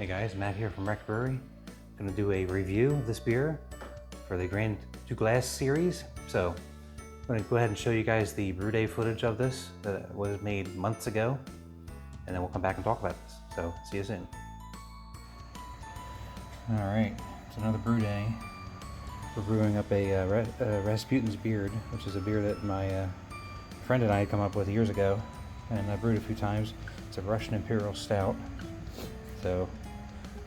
Hey guys, Matt here from Rec Brewery. I'm going to do a review of this beer for the Grand Du Glace series. So I'm going to go ahead and show you guys the brew day footage of this that was made months ago, and then we'll come back and talk about this. So see you soon. All right, it's another brew day. We're brewing up a Rasputin's Beard, which is a beer that my friend and I had come up with years ago, and I brewed a few times. It's a Russian Imperial Stout. So,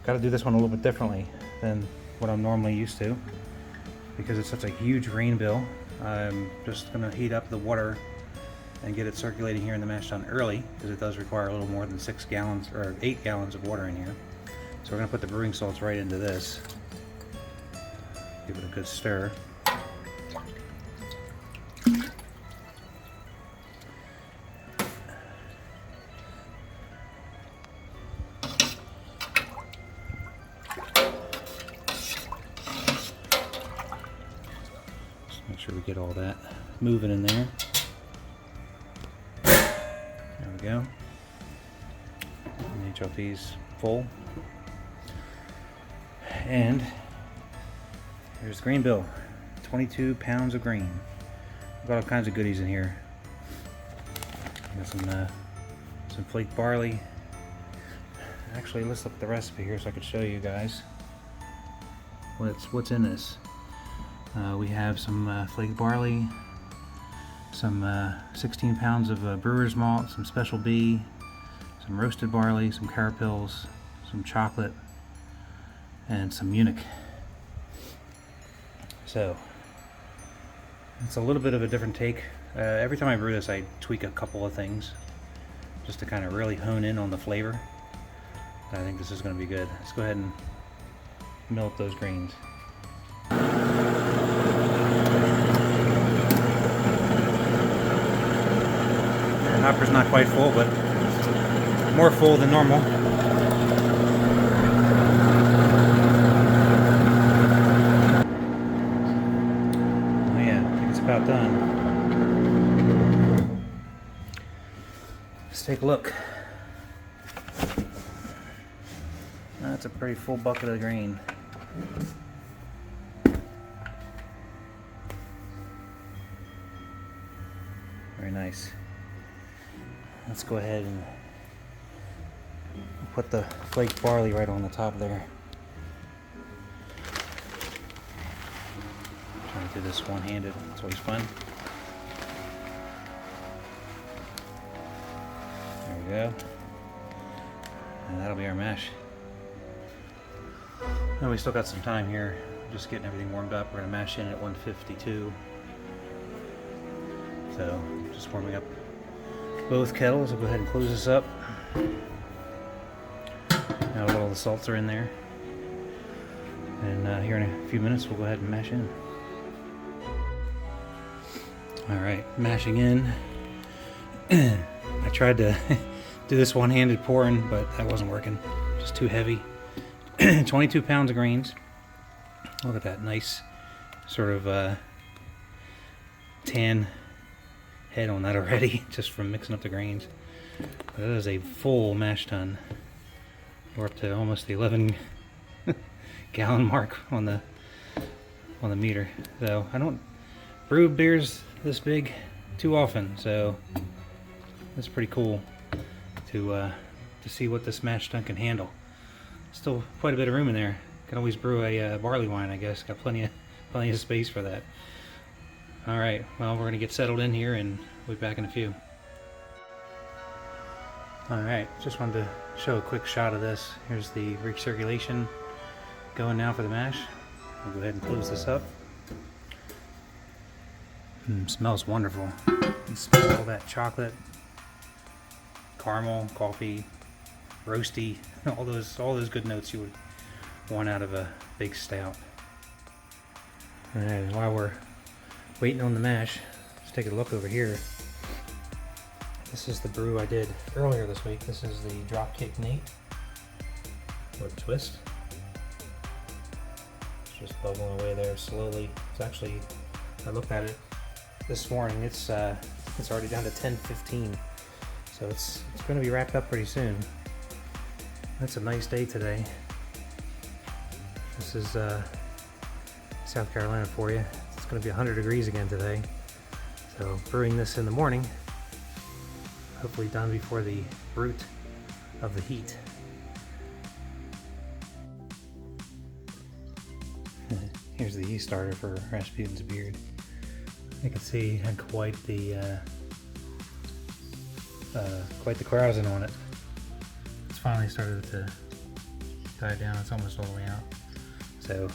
got to do this one a little bit differently than what I'm normally used to because it's such a huge grain bill. I'm just going to heat up the water and get it circulating here in the mash tun early because it does require a little more than 6 gallons or 8 gallons of water in here. So we're going to put the brewing salts right into this. Give it a good stir. Make sure we get all that moving in there. There we go. And HLT's full. And here's the grain bill. 22 pounds of grain. We've got all kinds of goodies in here. Got some flaked barley. Actually, let's look at the recipe here so I could show you guys what's in this. We have some flaked barley, some 16 pounds of brewer's malt, some special B, some roasted barley, some carapils, some chocolate, and some Munich. So it's a little bit of a different take. Every time I brew this, I tweak a couple of things just to kind of really hone in on the flavor. I think this is going to be good. Let's go ahead and mill up those grains. The hopper's not quite full, but more full than normal. Oh yeah, I think it's about done. Let's take a look. That's a pretty full bucket of grain. Very nice. Let's go ahead and put the flaked barley right on the top there. Trying to do this one-handed, it's always fun. There we go. And that'll be our mash. And we still got some time here, just getting everything warmed up. We're gonna mash in at 152. So, just warming up both kettles. I'll go ahead and close this up. Now that all the salts are in there. And here in a few minutes, we'll go ahead and mash in. Alright, mashing in. I tried to do this one-handed pouring, but that wasn't working. Just too heavy. 22 pounds of grains. Look at that nice sort of tan head on that already, just from mixing up the grains. But that is a full mash tun. We're up to almost the 11 gallon mark on the meter. So I don't brew beers this big too often, so it's pretty cool to see what this mash tun can handle. Still quite a bit of room in there. Can always brew a barley wine, I guess. Got plenty of space for that. All right, well, we're gonna get settled in here and we'll be back in a few. All right, just wanted to show a quick shot of this. Here's the recirculation going now for the mash. I'll go ahead and close this up. Smells wonderful. You can smell all that chocolate, caramel, coffee, roasty, all those good notes you would want out of a big stout. All right, and while we're waiting on the mash, let's take a look over here. This is the brew I did earlier this week. This is the Dropkick Nate with a twist. It's just bubbling away there slowly. It's actually, I looked at it this morning. It's already down to 10:15, so it's going to be wrapped up pretty soon. It's a nice day today. This is South Carolina for you. It's going to be 100 degrees again today. So brewing this in the morning, hopefully done before the brute of the heat. Here's the yeast starter for Rasputin's beard. You can see it had quite the carousing on it. It's finally started to die down. It's almost all the way out. So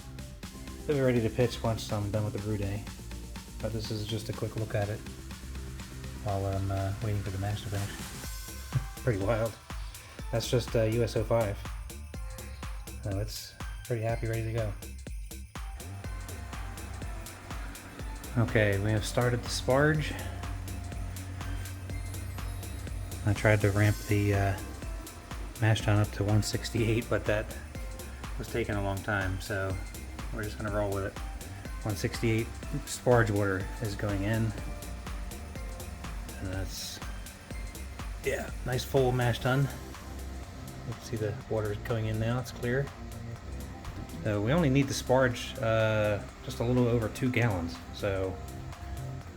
we'll be ready to pitch once I'm done with the brew day. But this is just a quick look at it while I'm waiting for the mash to finish. Pretty wild. That's just US-05. So it's pretty happy, ready to go. Okay, we have started the Sparge. I tried to ramp the mash tun up to 168, but that was taking a long time, so we're just going to roll with it. 168 Sparge water is going in, and that's, yeah, nice full mash tun. You can see the water is going in now, it's clear. So we only need the Sparge just a little over 2 gallons, so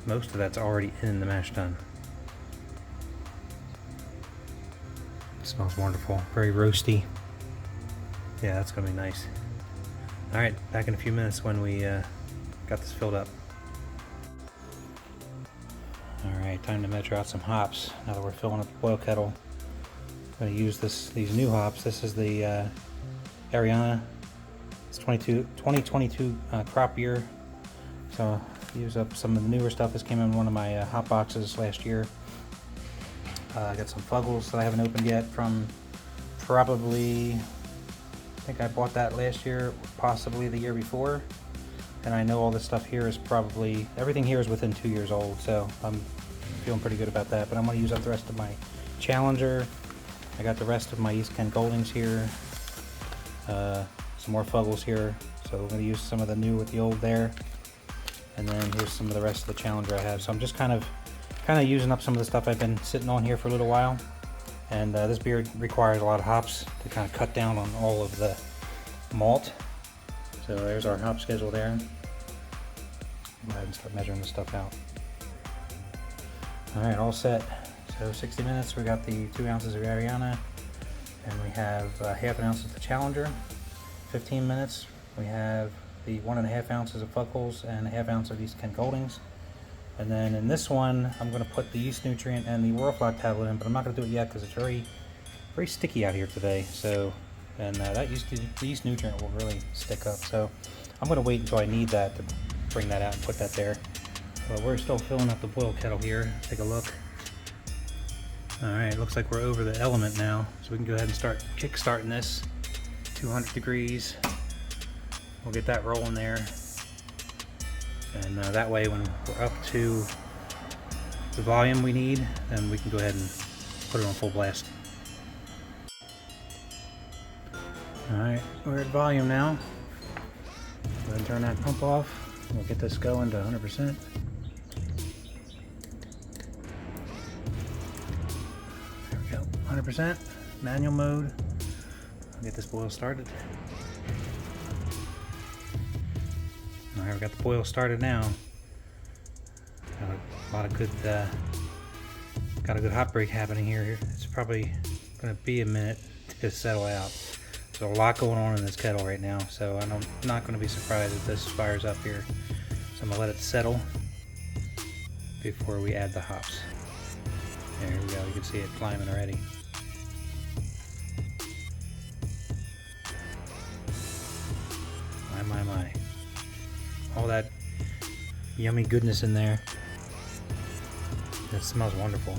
most of that's already in the mash tun. It smells wonderful, very roasty. Yeah, that's gonna be nice. All right, back in a few minutes when we got this filled up. All right, time to measure out some hops. Now that we're filling up the boil kettle, I'm gonna use these new hops. This is the Ariana. It's 2022 crop year. So use up some of the newer stuff. This came in one of my hop boxes last year. I got some Fuggles that I haven't opened yet from probably, I think I bought that last year, possibly the year before. And I know all this stuff here is probably, everything here is within 2 years old, so I'm feeling pretty good about that. But I'm going to use up the rest of my Challenger. I got the rest of my East Kent Goldings here. Some more Fuggles here. So we're going to use some of the new with the old there. And then here's some of the rest of the Challenger I have. So I'm just kind of using up some of the stuff I've been sitting on here for a little while. And this beer requires a lot of hops to kind of cut down on all of the malt. So there's our hop schedule there. Go ahead and start measuring this stuff out. All right, all set. So 60 minutes, we got the 2 ounces of Ariana, and we have half an ounce of the Challenger. 15 minutes, we have the 1.5 ounces of Fuggles and a half ounce of East Kent Goldings. And then in this one, I'm going to put the yeast nutrient and the Whirlfloc tablet in, but I'm not going to do it yet because it's very sticky out here today. So, and the yeast nutrient will really stick up. So I'm going to wait until I need that to bring that out and put that there. But we're still filling up the boil kettle here. Take a look. All right, looks like we're over the element now, so we can go ahead and start kick-starting this. 200 degrees. We'll get that rolling there. And that way when we're up to the volume we need, then we can go ahead and put it on full blast. Alright, we're at volume now. Go ahead and turn that pump off. We'll get this going to 100%. There we go, 100%, manual mode. I'll get this boil started. Alright, we got the boil started now. Got a lot of good, got a good hop break happening here. It's probably going to be a minute to settle out. There's a lot going on in this kettle right now, so I'm not going to be surprised if this fires up here. So I'm going to let it settle before we add the hops. There we go, you can see it climbing already. My. All that yummy goodness in there. It smells wonderful.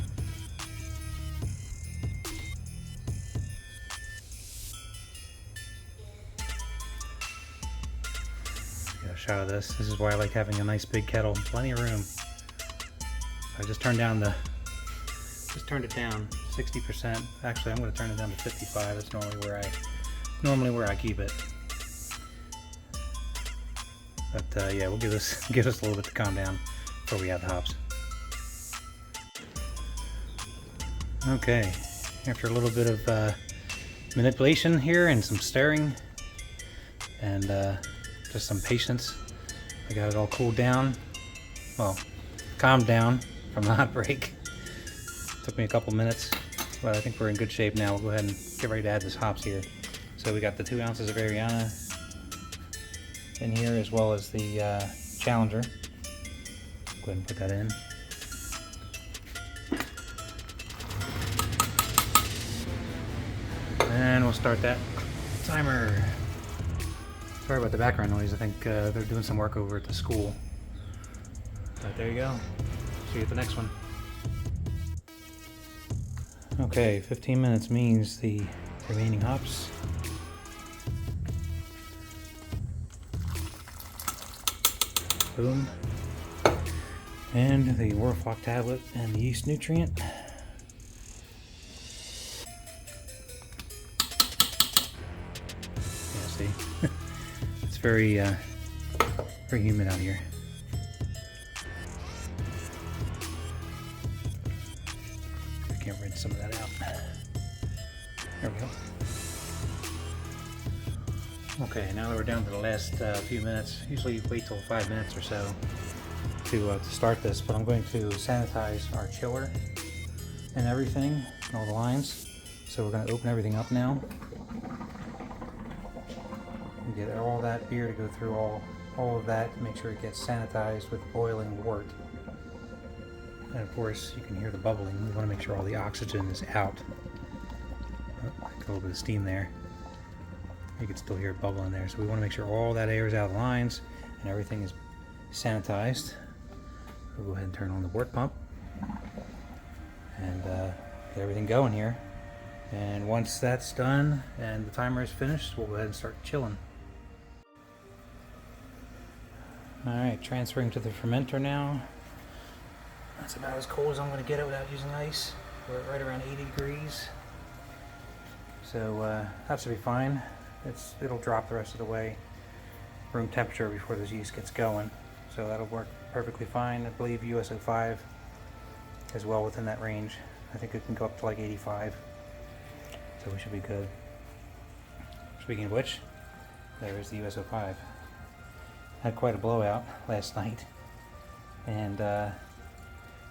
Get a shot of this. This is why I like having a nice big kettle. Plenty of room. I just turned it down 60%. Actually, I'm going to turn it down to 55. That's normally where I keep it. But yeah, we'll give this a little bit to calm down before we add the hops. Okay, after a little bit of manipulation here and some stirring and just some patience. I got it all cooled down, well, calmed down from the hot break. Took me a couple minutes, but I think we're in good shape now. We'll go ahead and get ready to add this hops here. So we got the 2 ounces of Ariana in here, as well as the Challenger. Go ahead and put that in. And we'll start that timer. Sorry about the background noise. I think they're doing some work over at the school. But there you go. See you at the next one. Okay, 15 minutes means the remaining hops. Boom. And the Warlock tablet and the yeast nutrient. Yeah, see? It's very humid out here. I can't rinse some of that out. There we go. Okay, now that we're down to the last few minutes, usually wait till 5 minutes or so to start this, but I'm going to sanitize our chiller and everything, and all the lines. So we're going to open everything up now. And get all that beer to go through all of that to make sure it gets sanitized with boiling wort. And of course, you can hear the bubbling. We want to make sure all the oxygen is out. Oh, a little bit of steam there. You can still hear it bubbling there. So we want to make sure all that air is out of the lines and everything is sanitized. We'll go ahead and turn on the wort pump and get everything going here. And once that's done and the timer is finished, we'll go ahead and start chilling. Alright, transferring to the fermenter now. That's about as cold as I'm going to get it without using ice. We're right around 80 degrees. So that should be fine. It'll drop the rest of the way room temperature before this yeast gets going. So that'll work perfectly fine. I believe USO5 is well within that range. I think it can go up to like 85. So we should be good. Speaking of which, there is the USO5. Had quite a blowout last night. And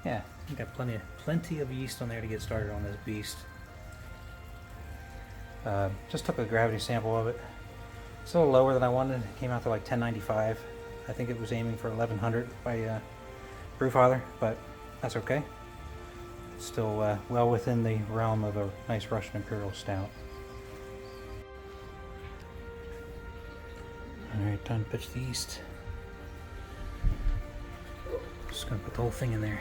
yeah, we got plenty of yeast on there to get started on this beast. Just took a gravity sample of it. It's a little lower than I wanted. It came out to like 1095. I think it was aiming for 1100 by Brewfather, but that's okay. It's still well within the realm of a nice Russian Imperial Stout. Alright, time to pitch the yeast. Just gonna put the whole thing in there.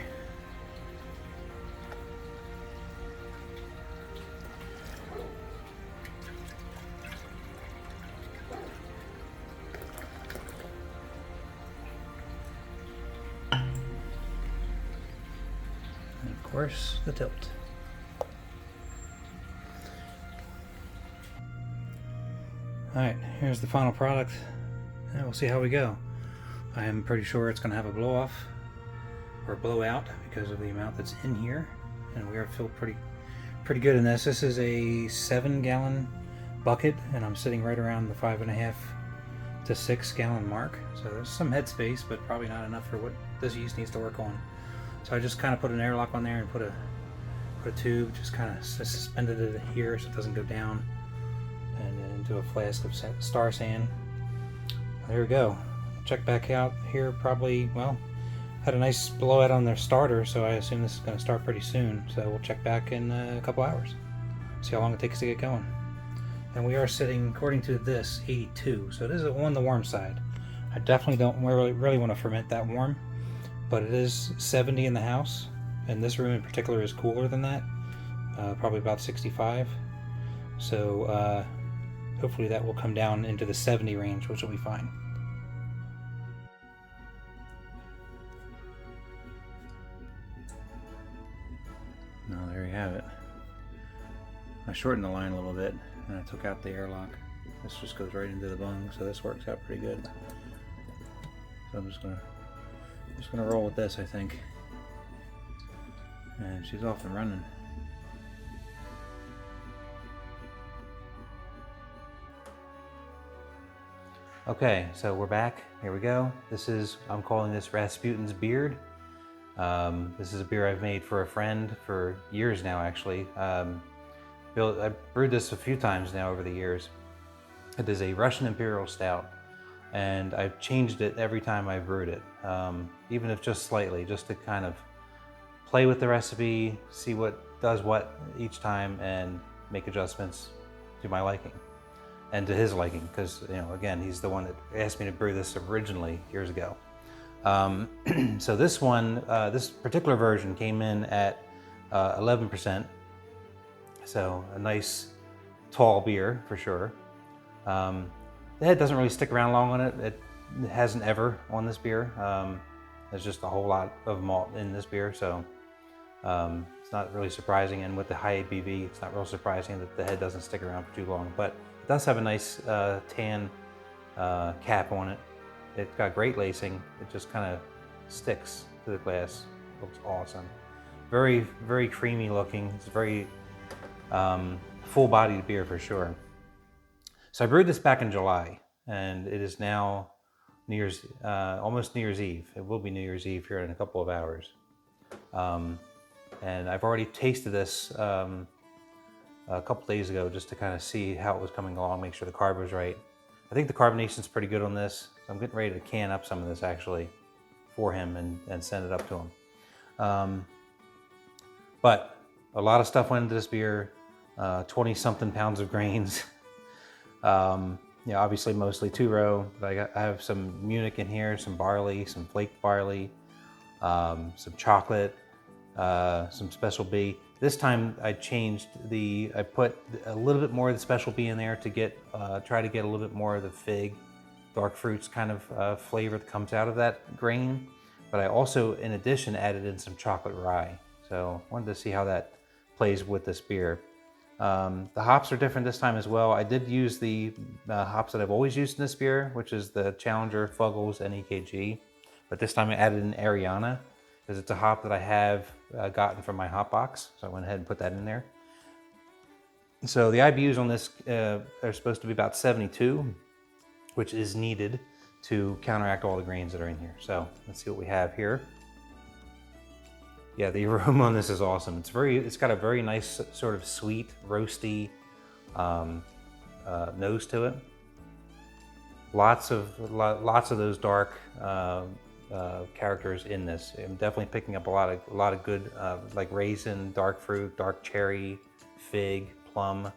Of course, the tilt. Alright, here's the final product, and we'll see how we go. I am pretty sure it's going to have a blow off or blowout because of the amount that's in here, and we are filled pretty good in this. This is a 7-gallon bucket, and I'm sitting right around the 5.5 to 6 gallon mark. So there's some headspace, but probably not enough for what this yeast needs to work on. So I just kind of put an airlock on there and put a tube, just kind of suspended it here so it doesn't go down, and then into a flask of star sand. There we go. Check back out here probably, well, had a nice blowout on their starter, so I assume this is going to start pretty soon. So we'll check back in a couple hours, see how long it takes to get going. And we are sitting, according to this, 82, so it is on the warm side. I definitely don't really want to ferment that warm, but it is 70 in the house, and this room in particular is cooler than that, probably about 65. So hopefully that will come down into the 70 range, which will be fine. Now there you have it. I shortened the line a little bit, and I took out the airlock. This just goes right into the bung, so this works out pretty good. So I'm just gonna roll with this, I think. And she's off and running. Okay, so we're back. Here we go. I'm calling this Rasputin's Beard. This is a beer I've made for a friend for years now, actually. I brewed this a few times now over the years. It is a Russian Imperial Stout, and I've changed it every time I've brewed it, even if just slightly, just to kind of play with the recipe, see what does what each time, and make adjustments to my liking and to his liking, because, you know, again, he's the one that asked me to brew this originally years ago. So this one, this particular version came in at 11%. So a nice tall beer for sure. The head doesn't really stick around long on it. It hasn't ever on this beer. There's just a whole lot of malt in this beer, so it's not really surprising. And with the high ABV, it's not real surprising that the head doesn't stick around for too long. But it does have a nice tan cap on it. It's got great lacing. It just kind of sticks to the glass. Looks awesome. Very, very creamy looking. It's very full-bodied beer for sure. So I brewed this back in July, and it is now almost New Year's Eve. It will be New Year's Eve here in a couple of hours. And I've already tasted this a couple days ago just to kind of see how it was coming along, make sure the carb was right. I think the carbonation's pretty good on this. So I'm getting ready to can up some of this actually for him and send it up to him. But a lot of stuff went into this beer, 20 something pounds of grains. You know, obviously mostly 2-row, but I have some Munich in here, some barley, some flaked barley, some chocolate, some special B. This time I put a little bit more of the special B in there to try to get a little bit more of the fig, dark fruits kind of flavor that comes out of that grain. But I also, in addition, added in some chocolate rye. So I wanted to see how that plays with this beer. The hops are different this time as well. I did use the hops that I've always used in this beer, which is the Challenger, Fuggles, and EKG. But this time I added in Ariana, because it's a hop that I have gotten from my hop box. So I went ahead and put that in there. So the IBUs on this are supposed to be about 72, which is needed to counteract all the grains that are in here. So let's see what we have here. Yeah, the aroma on this is awesome. It's got a very nice sort of sweet, roasty nose to it. Lots of those dark characters in this. I'm definitely picking up a lot of good like raisin, dark fruit, dark cherry, fig, plum.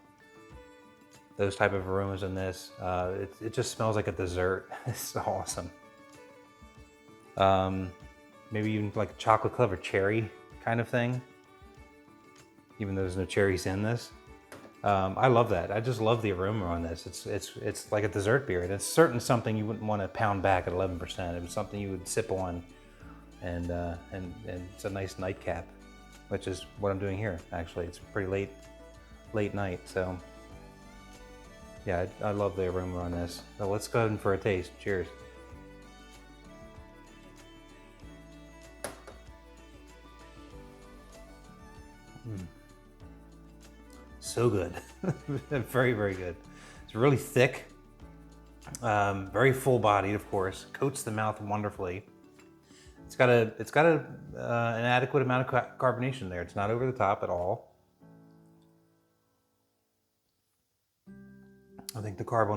Those type of aromas in this. It just smells like a dessert. It's awesome. Maybe even like a chocolate covered cherry kind of thing, even though there's no cherries in this. I love that. I just love the aroma on this. It's like a dessert beer, and it's certainly something you wouldn't want to pound back at 11%. It was something you would sip on, and it's a nice nightcap, which is what I'm doing here. Actually, it's pretty late night, so yeah, I love the aroma on this. So let's go ahead and for a taste. Cheers. So good. Very, very good. It's really thick, very full bodied, of course, coats the mouth wonderfully. It's got an adequate amount of carbonation there. It's not over the top at all. I think the carb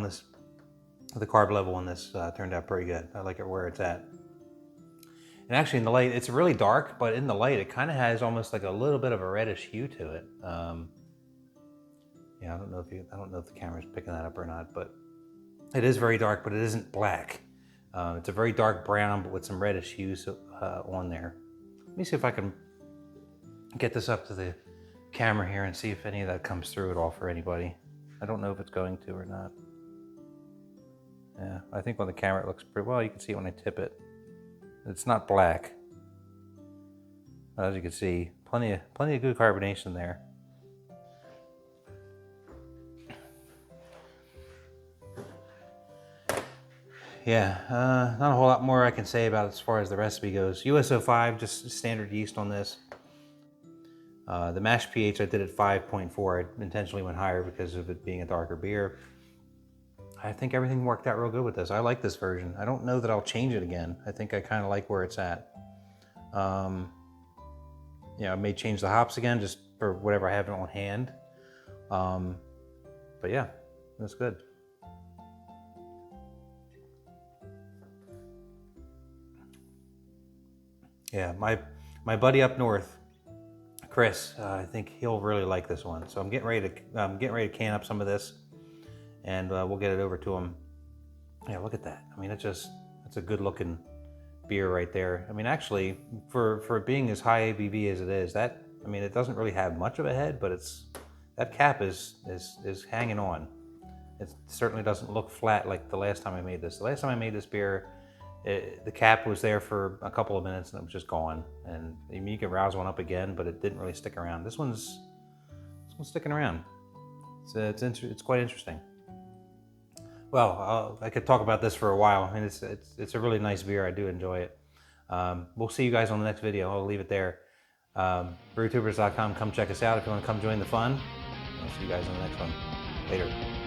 level on this turned out pretty good. I like it where it's at. And actually in the light, it's really dark, but in the light, it kind of has almost like a little bit of a reddish hue to it. Yeah, I don't know if the camera's picking that up or not, but it is very dark, but it isn't black. It's a very dark brown, but with some reddish hues on there. Let me see if I can get this up to the camera here and see if any of that comes through at all for anybody. I don't know if it's going to or not. Yeah, I think on the camera it looks pretty well. You can see it when I tip it. It's not black. As you can see, plenty of good carbonation there. Yeah, not a whole lot more I can say about it as far as the recipe goes. USO5, just standard yeast on this. The mash pH I did at 5.4. I intentionally went higher because of it being a darker beer. I think everything worked out real good with this. I like this version. I don't know that I'll change it again. I think I kind of like where it's at. You know, I may change the hops again just for whatever I have on hand. But yeah, that's good. Yeah, my buddy up north, Chris, I think he'll really like this one. So I'm getting ready to can up some of this, and we'll get it over to him. Yeah, look at that. I mean, it's a good looking beer right there. I mean, actually, for it being as high ABV as it is, I mean, it doesn't really have much of a head, but that cap is hanging on. It certainly doesn't look flat like the last time I made this. The last time I made this beer, the cap was there for a couple of minutes and it was just gone. And I mean, you can rouse one up again, but it didn't really stick around. This one's sticking around. It's quite interesting. Well, I could talk about this for a while. I mean, it's a really nice beer. I do enjoy it. We'll see you guys on the next video. I'll leave it there. Brewtubers.com. Come check us out if you want to come join the fun. I'll see you guys on the next one. Later.